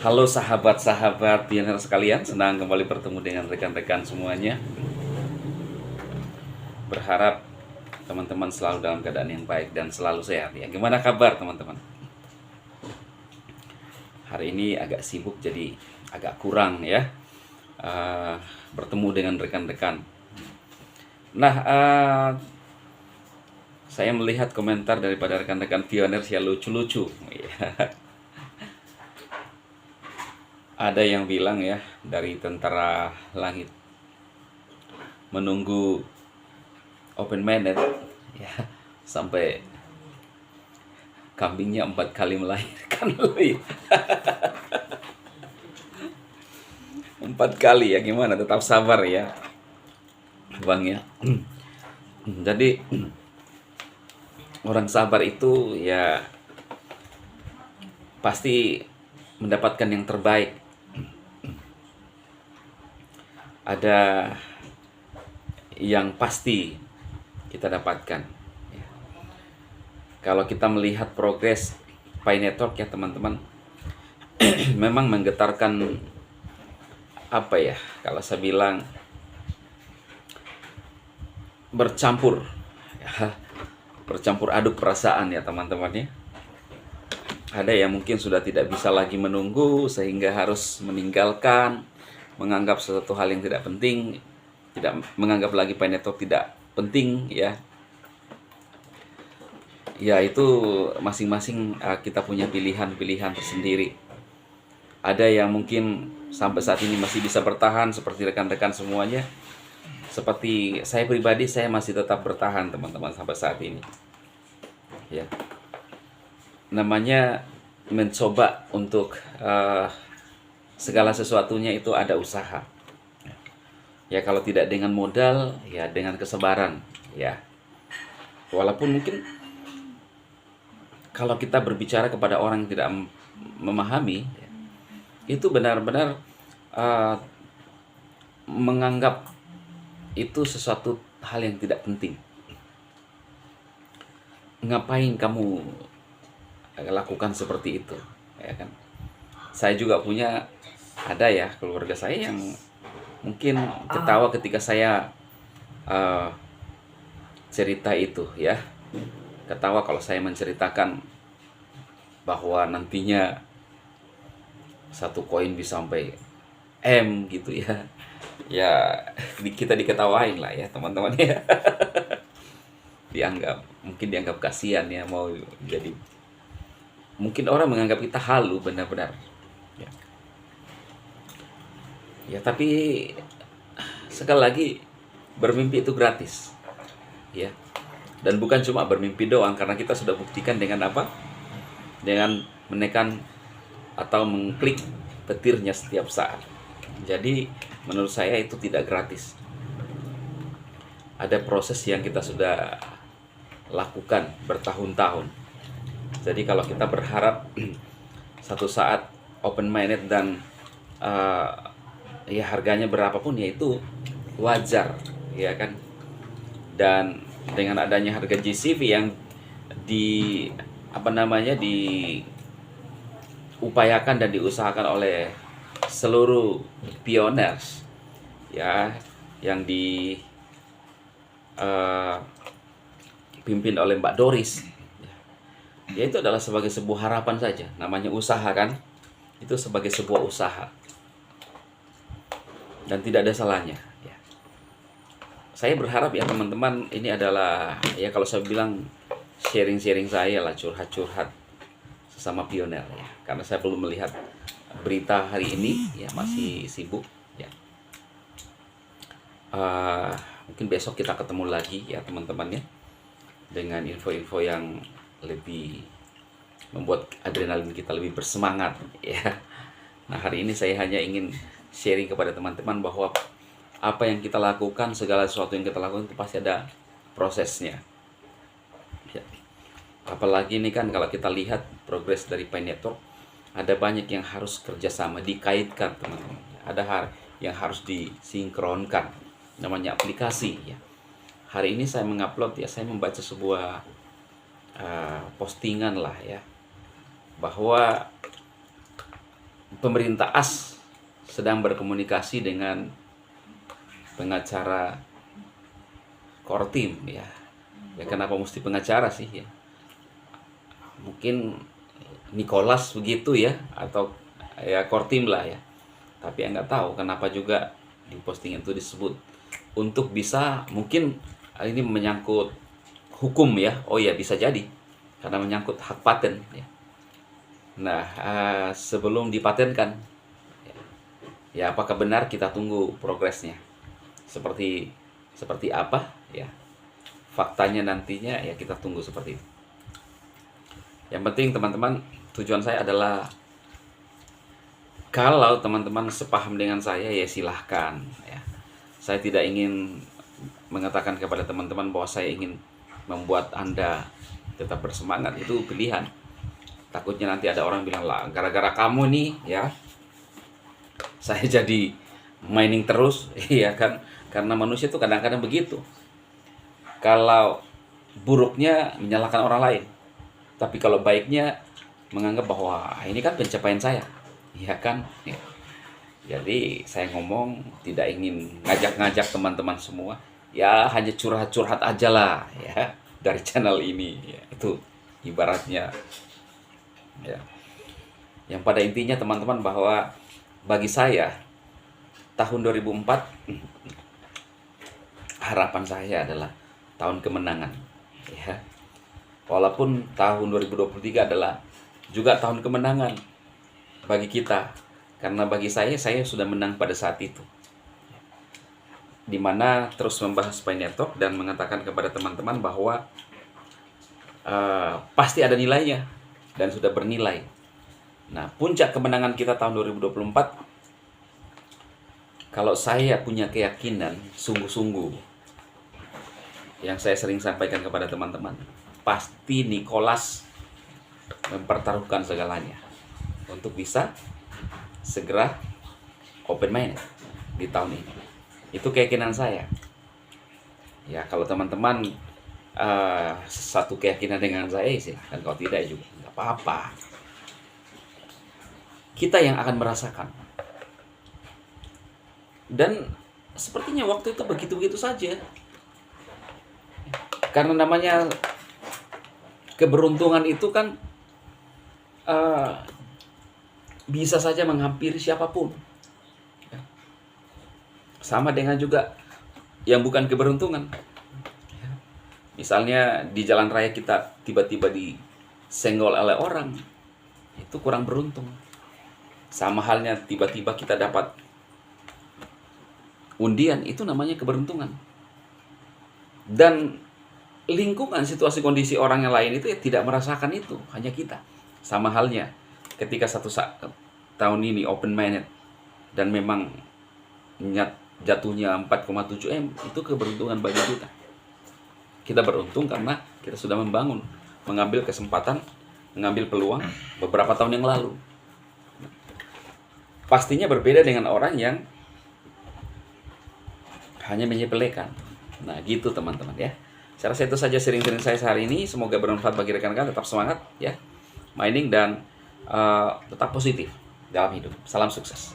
Halo sahabat-sahabat pioner sekalian, senang kembali bertemu dengan rekan-rekan semuanya. Berharap teman-teman selalu dalam keadaan yang baik dan selalu sehat ya. Gimana kabar teman-teman? Hari ini agak sibuk jadi agak kurang ya eh, bertemu dengan rekan-rekan. Nah, saya melihat komentar daripada rekan-rekan pioner yang lucu-lucu. Ada yang bilang ya dari tentara langit menunggu open minded ya sampai kambingnya 4 kali melahirkan loh ya. 4 kali ya, gimana, tetap sabar ya bang ya. Jadi orang sabar itu ya pasti mendapatkan yang terbaik. Ada yang pasti kita dapatkan. Kalau kita melihat progres Pi Network ya teman-teman, memang menggetarkan, apa ya, kalau saya bilang bercampur ya, bercampur aduk perasaan ya teman-teman ya. Ada yang mungkin sudah tidak bisa lagi menunggu sehingga harus meninggalkan, menganggap sesuatu hal yang tidak penting, tidak menganggap lagi Pi Network tidak penting ya. Ya itu masing-masing kita punya pilihan-pilihan tersendiri. Ada yang mungkin sampai saat ini masih bisa bertahan seperti rekan-rekan semuanya. Seperti saya pribadi, saya masih tetap bertahan teman-teman sampai saat ini. Ya. Namanya mencoba untuk segala sesuatunya itu ada usaha. Ya kalau tidak dengan modal, ya dengan kesabaran ya. Walaupun mungkin kalau kita berbicara kepada orang yang tidak memahami, itu benar-benar menganggap itu sesuatu hal yang tidak penting. Ngapain kamu lakukan seperti itu, ya kan? Saya juga ada ya keluarga saya yang mungkin ketawa ketika saya cerita itu ya. Ketawa kalau saya menceritakan bahwa nantinya satu koin bisa sampai M gitu ya. Ya kita diketawain lah ya teman-teman ya. Mungkin dianggap kasihan ya, mau jadi, mungkin orang menganggap kita halu benar-benar ya. Ya tapi sekali lagi, bermimpi itu gratis ya. Dan bukan cuma bermimpi doang, karena kita sudah buktikan dengan apa? Dengan menekan atau mengklik petirnya setiap saat. Jadi menurut saya itu tidak gratis. Ada proses yang kita sudah lakukan bertahun-tahun. Jadi kalau kita berharap satu saat open minded dan ya harganya berapapun ya itu wajar ya kan. Dan dengan adanya harga GCV yang diupayakan dan diusahakan oleh seluruh pioners ya, yang dipimpin oleh Mbak Doris ya, itu adalah sebagai sebuah harapan saja. Namanya usaha kan, itu sebagai sebuah usaha dan tidak ada salahnya ya. Saya berharap ya teman-teman, ini adalah ya kalau saya bilang sharing-sharing saya lah, curhat-curhat sesama pioner ya. Karena saya belum melihat berita hari ini ya, masih sibuk ya. Mungkin besok kita ketemu lagi ya teman-teman ya, dengan info-info yang lebih membuat adrenalin kita lebih bersemangat ya. Nah hari ini saya hanya ingin sharing kepada teman-teman bahwa apa yang kita lakukan, segala sesuatu yang kita lakukan itu pasti ada prosesnya ya. Apalagi ini kan kalau kita lihat progres dari Pi Network, ada banyak yang harus kerjasama, dikaitkan teman-teman. Ada hal yang harus disinkronkan, namanya aplikasi ya. Hari ini saya mengupload ya, saya membaca sebuah postingan lah ya, bahwa pemerintah AS sedang berkomunikasi dengan pengacara Kortim ya. Ya kenapa mesti pengacara sih ya? Mungkin Nicholas begitu ya, atau ya Kortim lah ya. Tapi nggak tahu kenapa juga di postingan itu disebut untuk bisa, mungkin ini menyangkut hukum ya. Oh ya, bisa jadi karena menyangkut hak paten ya. Nah, sebelum dipatenkan ya, apakah benar, kita tunggu progresnya seperti apa ya, faktanya nantinya ya, kita tunggu seperti itu. Yang penting teman-teman, tujuan saya adalah kalau teman-teman sepaham dengan saya ya silahkan ya. Saya tidak ingin mengatakan kepada teman-teman bahwa saya ingin membuat Anda tetap bersemangat, itu pilihan. Takutnya nanti ada orang bilang, lah gara-gara kamu nih ya saya jadi mining terus. Iya kan, karena manusia itu kadang-kadang begitu. Kalau buruknya menyalahkan orang lain, tapi kalau baiknya menganggap bahwa ini kan pencapaian saya, iya kan ya. Jadi saya ngomong tidak ingin ngajak-ngajak teman-teman semua ya, hanya curhat-curhat aja lah ya dari channel ini ya. Itu ibaratnya ya. Yang pada intinya teman-teman, bahwa bagi saya tahun 2004 harapan saya adalah tahun kemenangan ya. Walaupun tahun 2023 adalah juga tahun kemenangan bagi kita, karena bagi saya sudah menang pada saat itu, dimana terus membahas Pi Network dan mengatakan kepada teman-teman bahwa pasti ada nilainya dan sudah bernilai. Nah, puncak kemenangan kita tahun 2024, kalau saya punya keyakinan sungguh-sungguh yang saya sering sampaikan kepada teman-teman, pasti Nicholas mempertaruhkan segalanya untuk bisa segera open minded di tahun ini. Itu keyakinan saya ya. Kalau teman-teman satu keyakinan dengan saya, silahkan. Kalau tidak juga nggak apa-apa. Kita yang akan merasakan. Dan sepertinya waktu itu begitu-begitu saja, karena namanya keberuntungan itu kan bisa saja menghampiri siapapun. Sama dengan juga yang bukan keberuntungan. Misalnya di jalan raya kita tiba-tiba disenggol oleh orang, itu kurang beruntung. Sama halnya tiba-tiba kita dapat undian, itu namanya keberuntungan. Dan lingkungan, situasi, kondisi orang yang lain itu ya tidak merasakan itu, hanya kita. Sama halnya ketika satu saat tahun ini open minded dan memang jatuhnya 4,7 M, itu keberuntungan bagi kita. Kita beruntung karena kita sudah mengambil kesempatan, mengambil peluang beberapa tahun yang lalu. Pastinya berbeda dengan orang yang hanya menyepelekan. Nah, gitu teman-teman ya. Saya rasa itu saja sharing-sharing saya hari ini. Semoga bermanfaat bagi rekan-rekan. Tetap semangat ya mining dan tetap positif dalam hidup. Salam sukses.